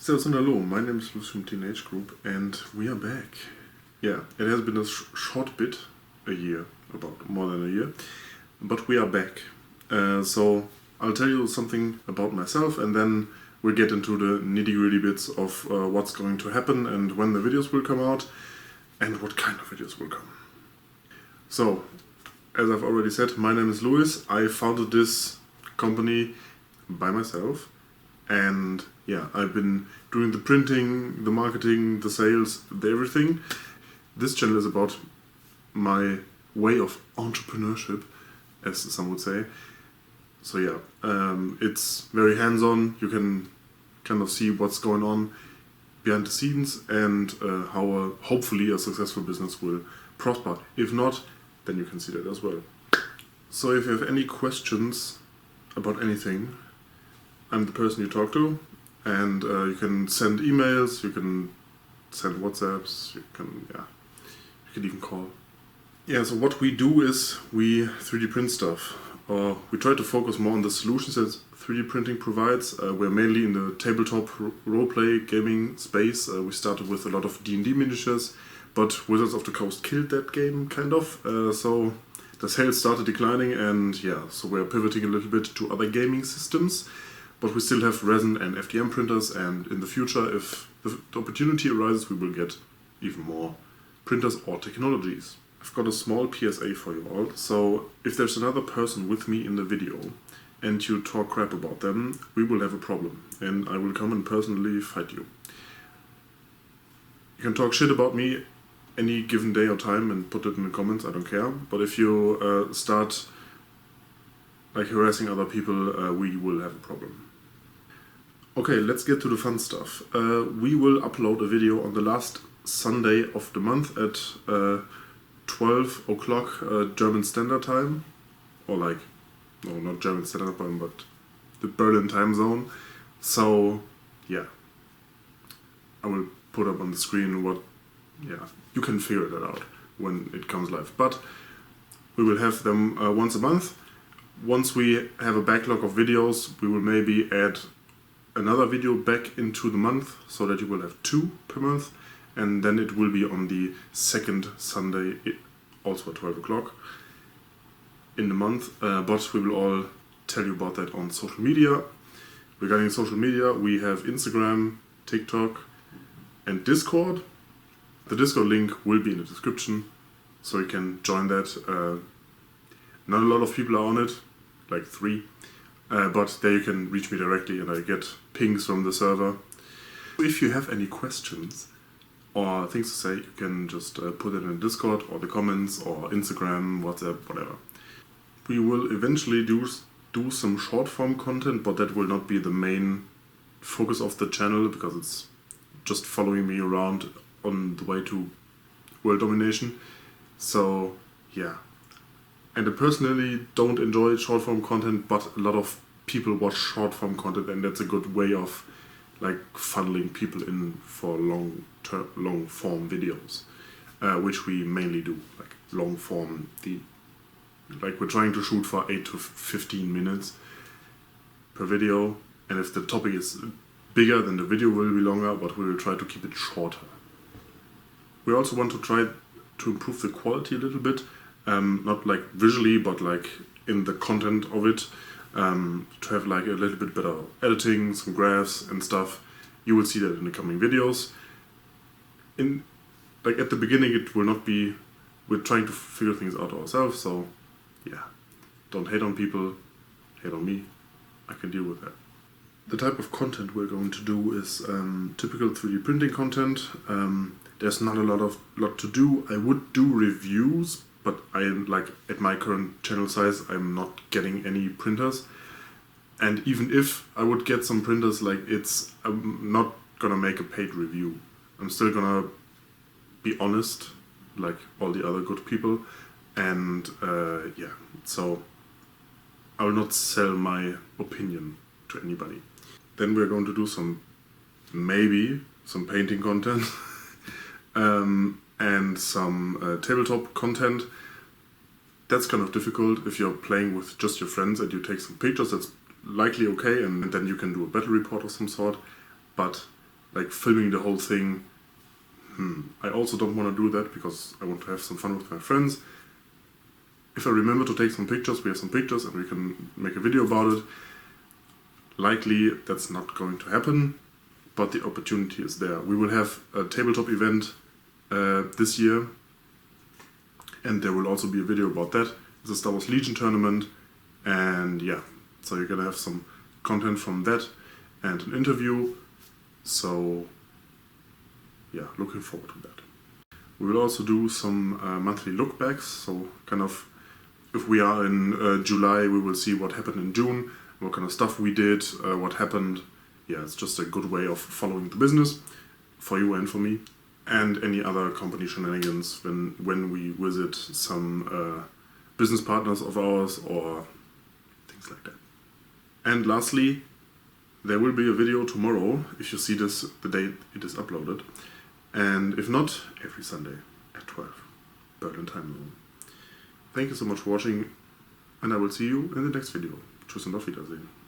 Servus und hallo, my name is Luis from TNH Group and we are back. Yeah, it has been a short bit, a year, about more than a year, but we are back. So I'll tell you something about myself and then we'll get into the nitty-gritty bits of what's going to happen and when the videos will come out and what kind of videos will come. So, as I've already said, my name is Luis. I founded this company by myself. And yeah, I've been doing the printing, the marketing, the sales, the everything. This channel is about my way of entrepreneurship, as some would say. So yeah, it's very hands-on. You can kind of see what's going on behind the scenes and how hopefully a successful business will prosper. If not, then you can see that as well. So if you have any questions about anything, I'm the person you talk to, and you can send emails, you can send WhatsApps, you can even call. Yeah, so what we do is we 3D print stuff, or we try to focus more on the solutions that 3D printing provides. We're mainly in the tabletop roleplay gaming space. We started with a lot of D&D miniatures, but Wizards of the Coast killed that game, kind of. So the sales started declining, and yeah, so we're pivoting a little bit to other gaming systems. But we still have resin and FDM printers, and in the future, if the opportunity arises, we will get even more printers or technologies. I've got a small PSA for you all, so if there's another person with me in the video and you talk crap about them, we will have a problem, and I will come and personally fight you. You can talk shit about me any given day or time and put it in the comments, I don't care, but if you start like harassing other people, we will have a problem. Okay, let's get to the fun stuff. We will upload a video on the last Sunday of the month at 12 o'clock German Standard Time. Or like, no, not German Standard Time, but the Berlin time zone. So, yeah. I will put up on the screen what, yeah, you can figure that out when it comes live. But we will have them once a month. Once we have a backlog of videos, we will maybe add another video back into the month so that you will have 2 per month, and then it will be on the second Sunday, also at 12 o'clock in the month, but we will all tell you about that on social media. Regarding social media, we have Instagram, TikTok and Discord. The Discord link will be in the description, so you can join that. Not a lot of people are on it, like 3. But there you can reach me directly and I get pings from the server. If you have any questions or things to say, you can just put it in Discord or the comments or Instagram, WhatsApp, whatever. We will eventually do some short form content, but that will not be the main focus of the channel because it's just following me around on the way to world domination. So yeah. And I personally don't enjoy short form content, but a lot of people watch short form content, and that's a good way of like funneling people in for long form videos, which we mainly do, like long form. Like we're trying to shoot for 8 to 15 minutes per video, and if the topic is bigger, then the video will be longer, but we will try to keep it shorter. We also want to try to improve the quality a little bit. Not like visually, but like in the content of it, to have like a little bit better editing, some graphs and stuff. You will see that in the coming videos. Like at the beginning, it will not be. We're trying to figure things out ourselves, so yeah, don't hate on people, hate on me. I can deal with that. The type of content we're going to do is typical 3D printing content. There's not a lot to do. I would do reviews. But at my current channel size, I'm not getting any printers. And even if I would get some printers, I'm not gonna make a paid review. I'm still gonna be honest, like all the other good people. And yeah, so I will not sell my opinion to anybody. Then we're going to do maybe some painting content. And some tabletop content. That's kind of difficult if you're playing with just your friends and you take some pictures. That's likely okay, and then you can do a battle report of some sort. But like filming the whole thing. I also don't want to do that because I want to have some fun with my friends. If I remember to take some pictures, we have some pictures and we can make a video about it. Likely that's not going to happen, but the opportunity is there. We will have a tabletop event this year, and there will also be a video about that. It's a Star Wars Legion tournament, and yeah, so you're gonna have some content from that and an interview. So yeah, looking forward to that. We will also do some monthly look backs, so kind of if we are in July, we will see what happened in June, what kind of stuff we did, what happened. Yeah, it's just a good way of following the business for you and for me, and any other company shenanigans when we visit some business partners of ours or things like that. And lastly, there will be a video tomorrow, if you see this the day it is uploaded, and if not, every Sunday at 12, Berlin time zone. Thank you so much for watching, and I will see you in the next video. Tschüss und auf Wiedersehen.